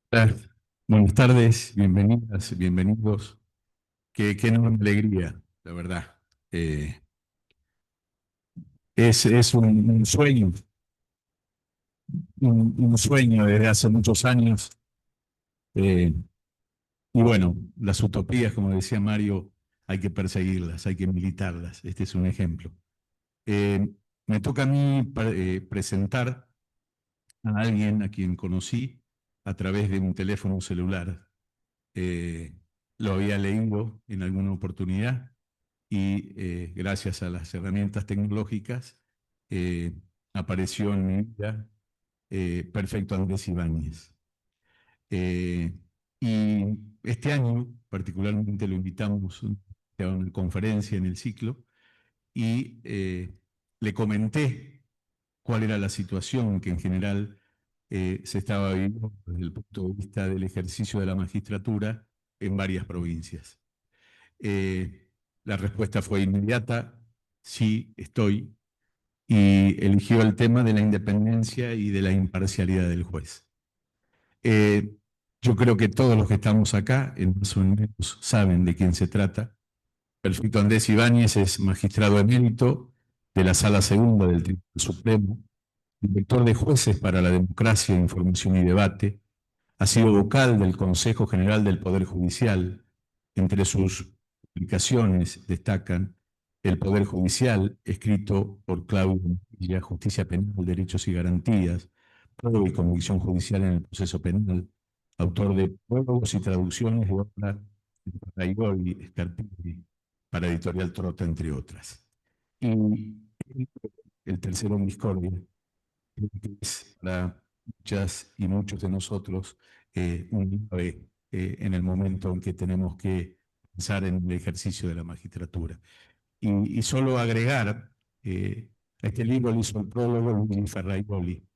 Hola, buenas tardes, bienvenidas, bienvenidos. Qué enorme alegría, la verdad. Eh, es un sueño, un sueño desde hace muchos años. eh, y bueno, las utopías, como decía Mario, hay que perseguirlas, hay que militarlas. Este es un ejemplo. Eh, Me toca a mí presentar a alguien a quien conocí a través de un teléfono celular. Eh, lo había leído en alguna oportunidad y gracias a las herramientas tecnológicas eh, apareció en mi vida Perfecto Andrés Ibáñez. Eh, y este año particularmente lo invitamos a una conferencia en el ciclo y le comenté cuál era la situación que en general se estaba viviendo desde el punto de vista del ejercicio de la magistratura en varias provincias. Eh, la respuesta fue inmediata, sí, estoy, y eligió el tema de la independencia y de la imparcialidad del juez. Eh, yo creo que todos los que estamos acá, en más o menos, saben de quién se trata. Perfecto Andrés Ibáñez es magistrado emérito de la Sala Segunda del Tribunal Supremo, director de Jueces para la Democracia, Información y Debate, ha sido vocal del Consejo General del Poder Judicial. Entre sus publicaciones destacan El Poder Judicial, escrito por Claudio Montilla, Justicia Penal, Derechos y Garantías, Prueba y Convicción Judicial en el Proceso Penal, autor de prólogos y traducciones de obras de Raigol y Scarpelli para Editorial Trota, entre otras. Y el tercero en discordia, que es para muchas y muchos de nosotros un ave en el momento en que tenemos que pensar en el ejercicio de la magistratura. Y solo agregar, a este libro le hizo el prólogo Luigi Ferraiboli,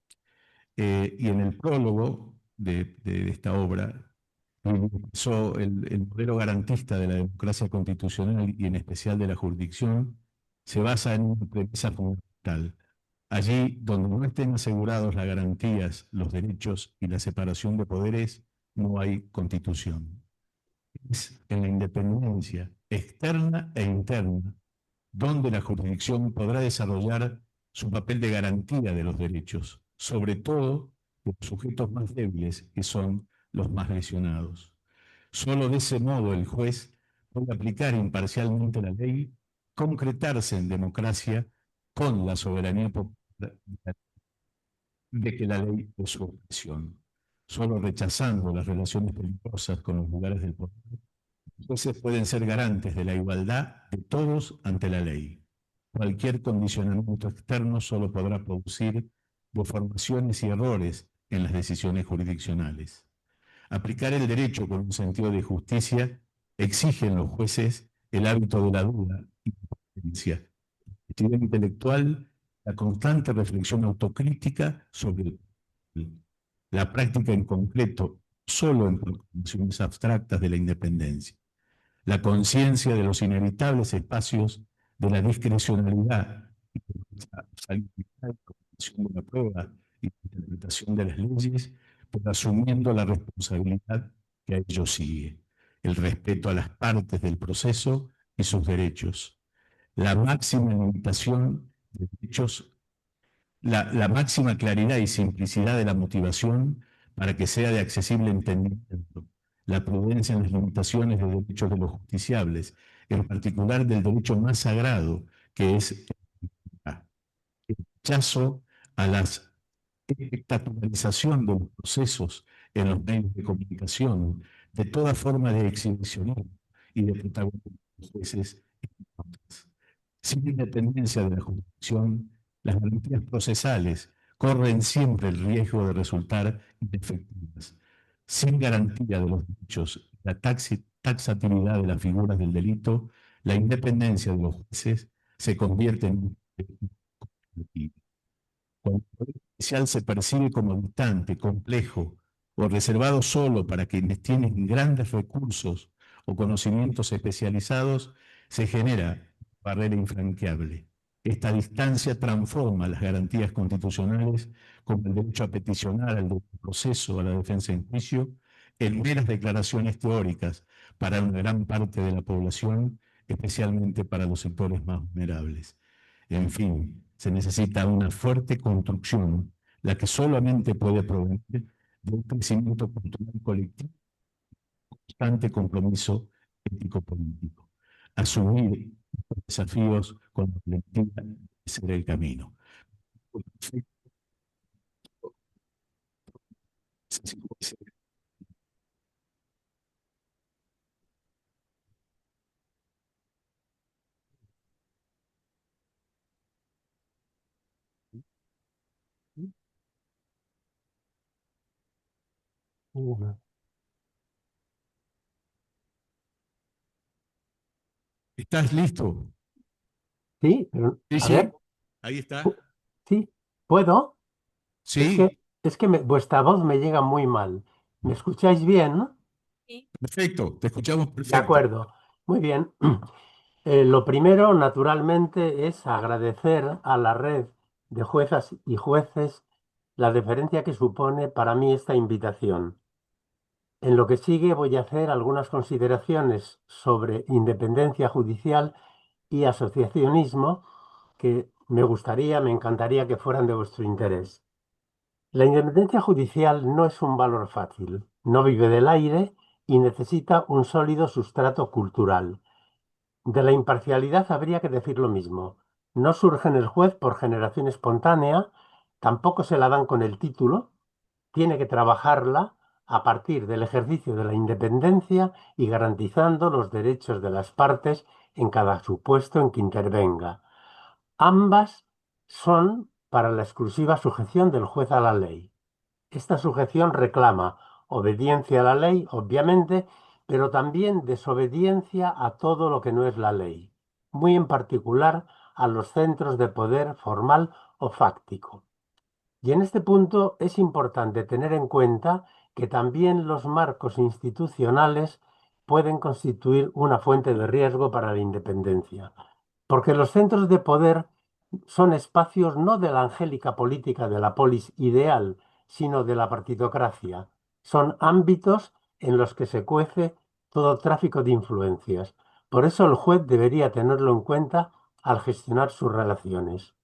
y en el prólogo de esta obra expresó el modelo garantista de la democracia constitucional y en especial de la jurisdicción, se basa en una premisa fundamental. Allí donde no estén asegurados las garantías, los derechos y la separación de poderes, no hay constitución. Es en la independencia externa e interna donde la jurisdicción podrá desarrollar su papel de garantía de los derechos, sobre todo de los sujetos más débiles, que son los más lesionados. Solo de ese modo el juez puede aplicar imparcialmente la ley, concretarse en democracia con la soberanía popular de que la ley es su opresión. Solo rechazando las relaciones peligrosas con los lugares del poder, los jueces pueden ser garantes de la igualdad de todos ante la ley. Cualquier condicionamiento externo solo podrá producir deformaciones y errores en las decisiones jurisdiccionales. Aplicar el derecho con un sentido de justicia exige en los jueces el hábito de la duda y la paciencia, actividad intelectual, la constante reflexión autocrítica sobre la práctica en concreto, solo en proclamaciones abstractas de la independencia, la conciencia de los inevitables espacios de la discrecionalidad y de la salubridad de la prueba y la interpretación de las leyes, pero asumiendo la responsabilidad que a ello sigue, el respeto a las partes del proceso y sus derechos, la máxima limitación de derechos, la máxima claridad y simplicidad de la motivación para que sea de accesible entendimiento, la prudencia en las limitaciones de derechos de los justiciables, en particular del derecho más sagrado, que es el rechazo a la espectacularización de los procesos en los medios de comunicación, de toda forma de exhibicionismo y de protagonismo de los jueces. Sin independencia de la jurisdicción, las garantías procesales corren siempre el riesgo de resultar inefectivas. Sin garantía de los derechos, la taxatividad de las figuras del delito, la independencia de los jueces se convierte en un objetivo. Cuando el poder judicial se percibe como distante, complejo o reservado solo para quienes tienen grandes recursos o conocimientos especializados, se genera barrera infranqueable. Esta distancia transforma las garantías constitucionales, como el derecho a peticionar, al debido proceso, a la defensa en juicio, en meras declaraciones teóricas para una gran parte de la población, especialmente para los sectores más vulnerables. En fin, se necesita una fuerte construcción, la que solamente puede provenir de un crecimiento cultural colectivo, constante compromiso ético-político. Asumir estos desafíos con la valentía de ser el camino. Ujú. ¿Estás listo? Sí, pero, Sí, a ver, sí, ahí está. sí, ¿puedo? Es que, Sí, vuestra voz me llega muy mal. ¿Me escucháis bien, no? perfecto, te escuchamos De perfecto. acuerdo, muy bien. Lo primero, naturalmente, es agradecer a la red de juezas y jueces la deferencia que supone para mí esta invitación. En lo que sigue voy a hacer algunas consideraciones sobre independencia judicial y asociacionismo que me encantaría que fueran de vuestro interés. La independencia judicial no es un valor fácil, no vive del aire y necesita un sólido sustrato cultural. De la imparcialidad habría que decir lo mismo. No surge en el juez por generación espontánea, tampoco se la dan con el título, tiene que trabajarla a partir del ejercicio de la independencia y garantizando los derechos de las partes en cada supuesto en que intervenga. Ambas son para la exclusiva sujeción del juez a la ley. Esta sujeción reclama obediencia a la ley, obviamente, pero también desobediencia a todo lo que no es la ley, muy en particular a los centros de poder formal o fáctico. Y en este punto es importante tener en cuenta que también los marcos institucionales pueden constituir una fuente de riesgo para la independencia, porque los centros de poder son espacios no de la angélica política de la polis ideal, sino de la partitocracia. Son ámbitos en los que se cuece todo tráfico de influencias. Por eso el juez debería tenerlo en cuenta al gestionar sus relaciones.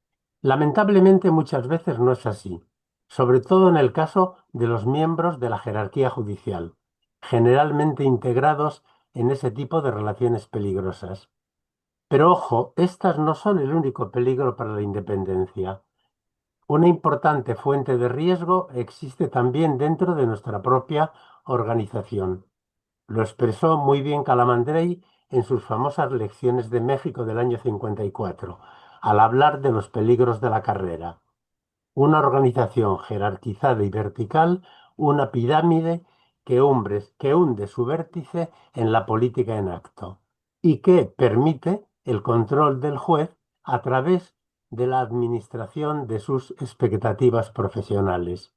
Lamentablemente muchas veces no es así, sobre todo en el caso de los miembros de la jerarquía judicial, generalmente integrados en ese tipo de relaciones peligrosas. Pero ojo, estas no son el único peligro para la independencia. Una importante fuente de riesgo existe también dentro de nuestra propia organización. Lo expresó muy bien Calamandrei en sus famosas lecciones de México del año 54, al hablar de los peligros de la carrera. Una organización jerarquizada y vertical, una pirámide que hunde su vértice en la política en acto y que permite el control del juez a través de la administración de sus expectativas profesionales.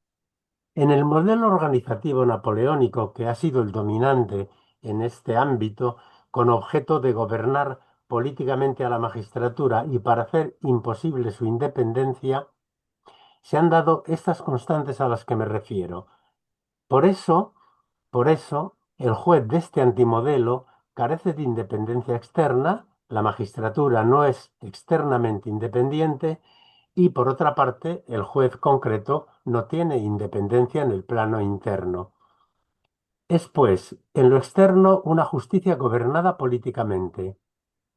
En el modelo organizativo napoleónico que ha sido el dominante en este ámbito, con objeto de gobernar políticamente a la magistratura y para hacer imposible su independencia, se han dado estas constantes a las que me refiero. Por eso, por eso, el juez de este antimodelo carece de independencia externa, la magistratura no es externamente independiente y, por otra parte, el juez concreto no tiene independencia en el plano interno. Es, pues, en lo externo una justicia gobernada políticamente.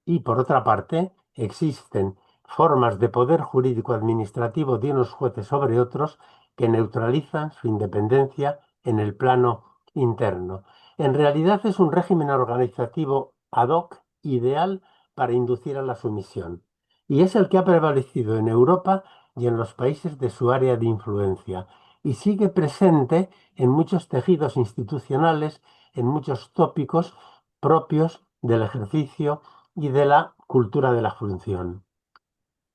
Y por otra parte, existen formas de poder jurídico-administrativo de unos jueces sobre otros que neutralizan su independencia en el plano interno. En realidad es un régimen organizativo ad hoc ideal para inducir a la sumisión. Y es el que ha prevalecido en Europa y en los países de su área de influencia. Y sigue presente en muchos tejidos institucionales, en muchos tópicos propios del ejercicio y de la cultura de la función,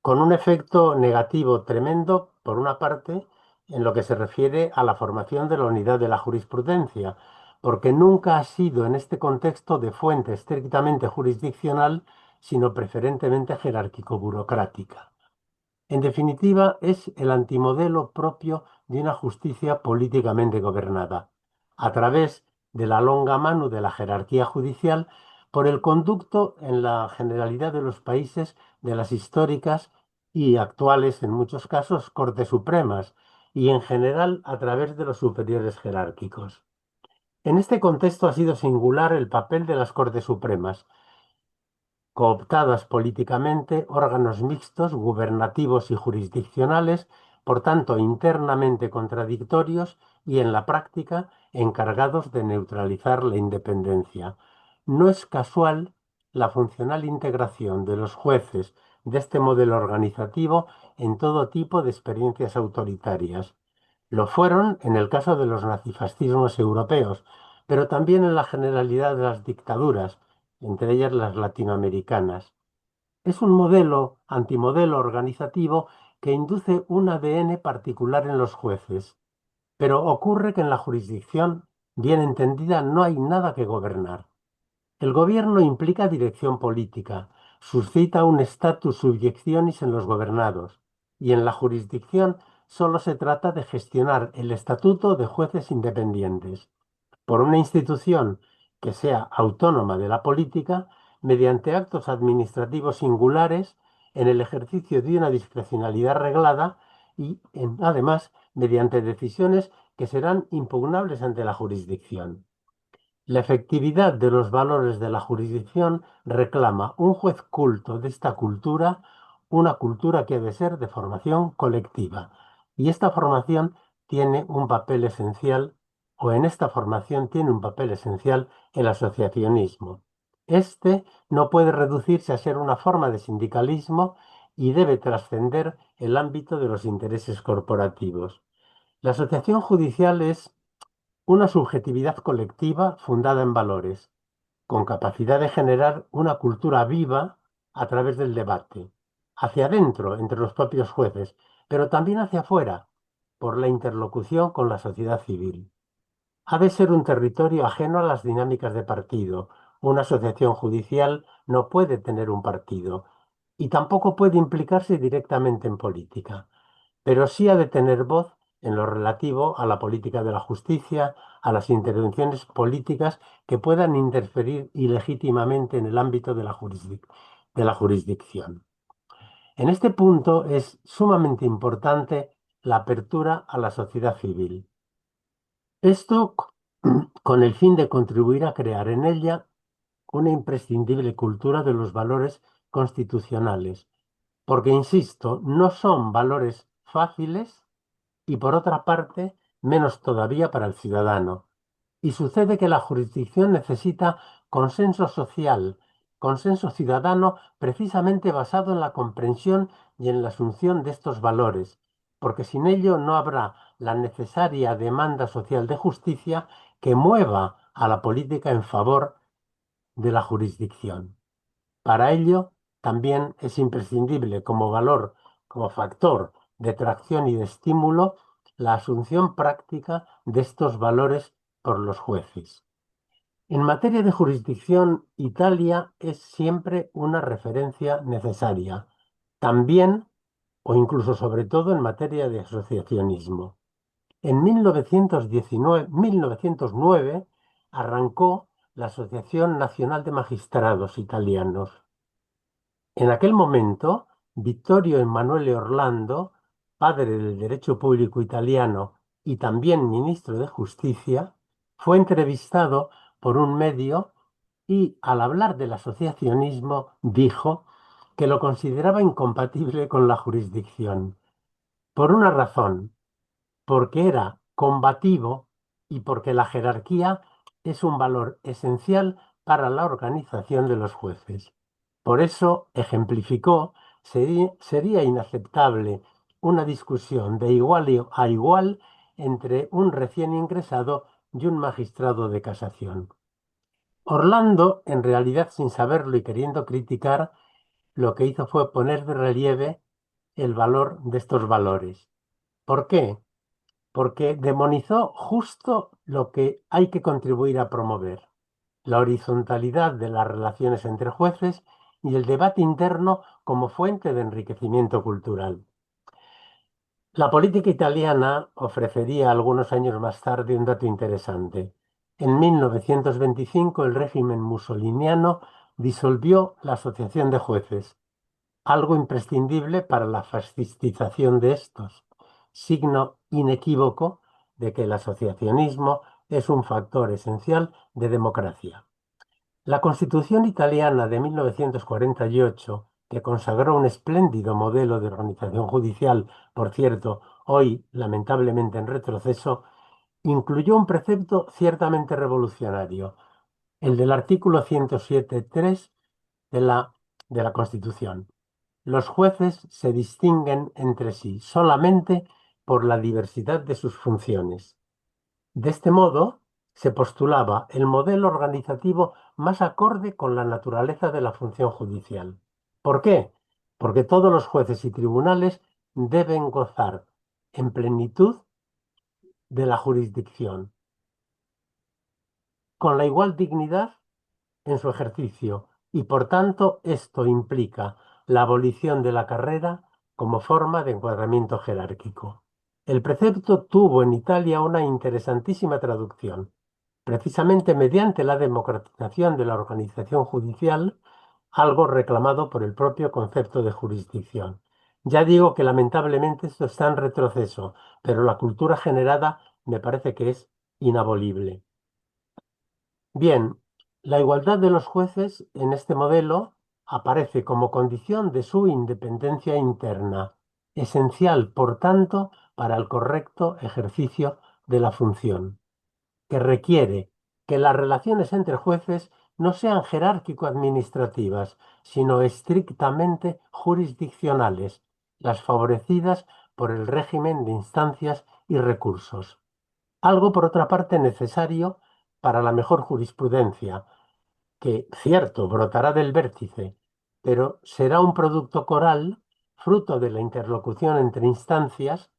con un efecto negativo tremendo, por una parte, en lo que se refiere a la formación de la unidad de la jurisprudencia, porque nunca ha sido en este contexto de fuente estrictamente jurisdiccional sino preferentemente jerárquico-burocrática. En definitiva, es el antimodelo propio de una justicia políticamente gobernada, a través de la longa mano de la jerarquía judicial, por el conducto en la generalidad de los países de las históricas y actuales, en muchos casos, Cortes Supremas, y en general a través de los superiores jerárquicos. En este contexto ha sido singular el papel de las Cortes Supremas, cooptadas políticamente, órganos mixtos, gubernativos y jurisdiccionales, por tanto internamente contradictorios y en la práctica encargados de neutralizar la independencia. No es casual la funcional integración de los jueces de este modelo organizativo en todo tipo de experiencias autoritarias. Lo fueron en el caso de los nazifascismos europeos, pero también en la generalidad de las dictaduras, entre ellas las latinoamericanas. Es un modelo, antimodelo organizativo que induce un ADN particular en los jueces, pero ocurre que en la jurisdicción, bien entendida, no hay nada que gobernar. El gobierno implica dirección política, suscita un status subyectionis en los gobernados, y en la jurisdicción solo se trata de gestionar el estatuto de jueces independientes por una institución que sea autónoma de la política mediante actos administrativos singulares en el ejercicio de una discrecionalidad reglada y, además, mediante decisiones que serán impugnables ante la jurisdicción. La efectividad de los valores de la jurisdicción reclama un juez culto de esta cultura, una cultura que ha de ser de formación colectiva. Y esta formación tiene un papel esencial, o en esta formación tiene un papel esencial el asociacionismo. Este no puede reducirse a ser una forma de sindicalismo y debe trascender el ámbito de los intereses corporativos. La asociación judicial es una subjetividad colectiva fundada en valores, con capacidad de generar una cultura viva a través del debate, hacia adentro, entre los propios jueces, pero también hacia afuera, por la interlocución con la sociedad civil. Ha de ser un territorio ajeno a las dinámicas de partido. Una asociación judicial no puede tener un partido y tampoco puede implicarse directamente en política, pero sí ha de tener voz en lo relativo a la política de la justicia, a las intervenciones políticas que puedan interferir ilegítimamente en el ámbito de la jurisdicción. En este punto es sumamente importante la apertura a la sociedad civil. Esto con el fin de contribuir a crear en ella una imprescindible cultura de los valores constitucionales, porque, insisto, no son valores fáciles y, por otra parte, menos todavía para el ciudadano. Y sucede que la jurisdicción necesita consenso social, consenso ciudadano, precisamente basado en la comprensión y en la asunción de estos valores, porque sin ello no habrá la necesaria demanda social de justicia que mueva a la política en favor de la jurisdicción. Para ello, también es imprescindible como valor, como factor de tracción y de estímulo, la asunción práctica de estos valores por los jueces. En materia de jurisdicción, Italia es siempre una referencia necesaria, también o incluso sobre todo en materia de asociacionismo. En 1909 arrancó la Asociación Nacional de Magistrados Italianos. En aquel momento, Vittorio Emanuele Orlando, padre del derecho público italiano y también ministro de Justicia, fue entrevistado por un medio y, al hablar del asociacionismo, dijo que lo consideraba incompatible con la jurisdicción, por una razón, porque era combativo y porque la jerarquía es un valor esencial para la organización de los jueces. Por eso, ejemplificó, sería inaceptable una discusión de igual a igual entre un recién ingresado y un magistrado de casación. Orlando, en realidad sin saberlo y queriendo criticar, lo que hizo fue poner de relieve el valor de estos valores. ¿Por qué? Porque demonizó justo lo que hay que contribuir a promover, la horizontalidad de las relaciones entre jueces y el debate interno como fuente de enriquecimiento cultural. La política italiana ofrecería algunos años más tarde un dato interesante. En 1925 el régimen mussoliniano disolvió la Asociación de Jueces, algo imprescindible para la fascistización de estos, signo inequívoco de que el asociacionismo es un factor esencial de democracia. La Constitución italiana de 1948, que consagró un espléndido modelo de organización judicial, por cierto, hoy lamentablemente en retroceso, incluyó un precepto ciertamente revolucionario, el del artículo 107.3 de la Constitución. Los jueces se distinguen entre sí solamente por la diversidad de sus funciones. De este modo, se postulaba el modelo organizativo más acorde con la naturaleza de la función judicial. ¿Por qué? Porque todos los jueces y tribunales deben gozar en plenitud de la jurisdicción, con la igual dignidad en su ejercicio, y por tanto esto implica la abolición de la carrera como forma de encuadramiento jerárquico. El precepto tuvo en Italia una interesantísima traducción. Precisamente mediante la democratización de la organización judicial, algo reclamado por el propio concepto de jurisdicción. Ya digo que lamentablemente esto está en retroceso, pero la cultura generada me parece que es inabolible. Bien, la igualdad de los jueces en este modelo aparece como condición de su independencia interna, esencial, por tanto, para el correcto ejercicio de la función, que requiere que las relaciones entre jueces no sean jerárquico-administrativas, sino estrictamente jurisdiccionales, las favorecidas por el régimen de instancias y recursos. Algo, por otra parte, necesario para la mejor jurisprudencia, que, cierto, brotará del vértice, pero será un producto coral, fruto de la interlocución entre instancias,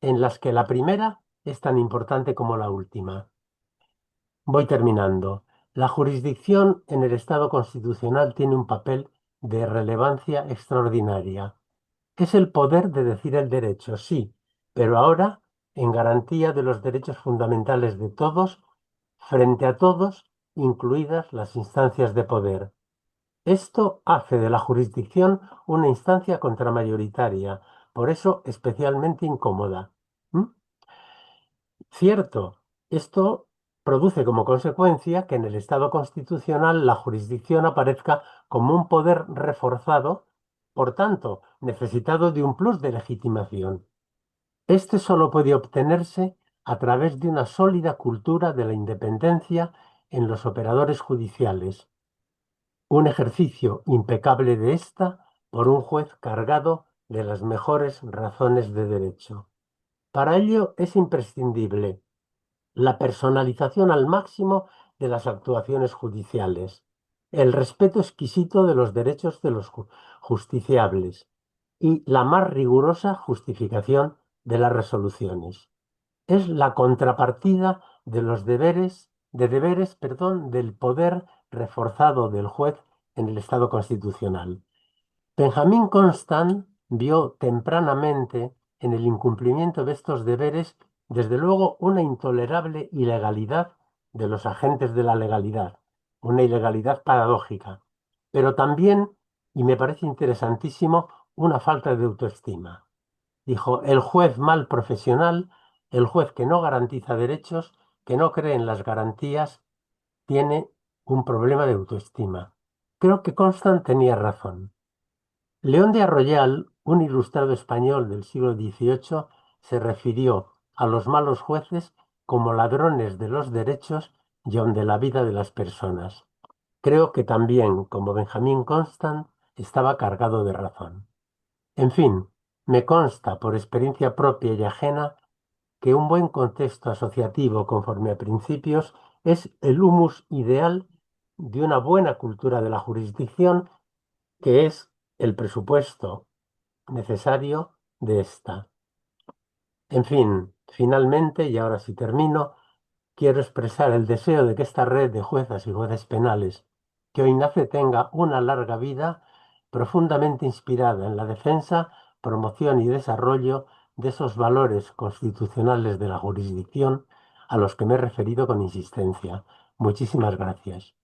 en las que la primera es tan importante como la última. Voy terminando. La jurisdicción en el Estado constitucional tiene un papel de relevancia extraordinaria. Es el poder de decir el derecho, sí, pero ahora en garantía de los derechos fundamentales de todos, frente a todos, incluidas las instancias de poder. Esto hace de la jurisdicción una instancia contramayoritaria, por eso especialmente incómoda. ¿Mm? Cierto, esto produce como consecuencia que en el Estado constitucional la jurisdicción aparezca como un poder reforzado, por tanto, necesitado de un plus de legitimación. Este solo puede obtenerse a través de una sólida cultura de la independencia en los operadores judiciales, un ejercicio impecable de esta por un juez cargado de las mejores razones de derecho. Para ello es imprescindible la personalización al máximo de las actuaciones judiciales, el respeto exquisito de los derechos de los justiciables y la más rigurosa justificación de las resoluciones. Es la contrapartida de los deberes, del poder reforzado del juez en el Estado constitucional. Benjamín Constant vio tempranamente en el incumplimiento de estos deberes, desde luego, una intolerable ilegalidad de los agentes de la legalidad, una ilegalidad paradójica, pero también, y me parece interesantísimo, una falta de autoestima. Dijo, el juez mal profesional, el juez que no garantiza derechos, que no cree en las garantías, tiene un problema de autoestima. Creo que Constant tenía razón. León de Arroyal, un ilustrado español del siglo XVIII, se refirió a los malos jueces como ladrones de los derechos y aun de la vida de las personas. Creo que también, como Benjamín Constant, estaba cargado de razón. En fin, me consta por experiencia propia y ajena que un buen contexto asociativo conforme a principios es el humus ideal de una buena cultura de la jurisdicción, que es el presupuesto necesario de esta. En fin, finalmente, y ahora sí termino, quiero expresar el deseo de que esta red de juezas y jueces penales que hoy nace tenga una larga vida profundamente inspirada en la defensa, promoción y desarrollo de esos valores constitucionales de la jurisdicción a los que me he referido con insistencia. Muchísimas gracias.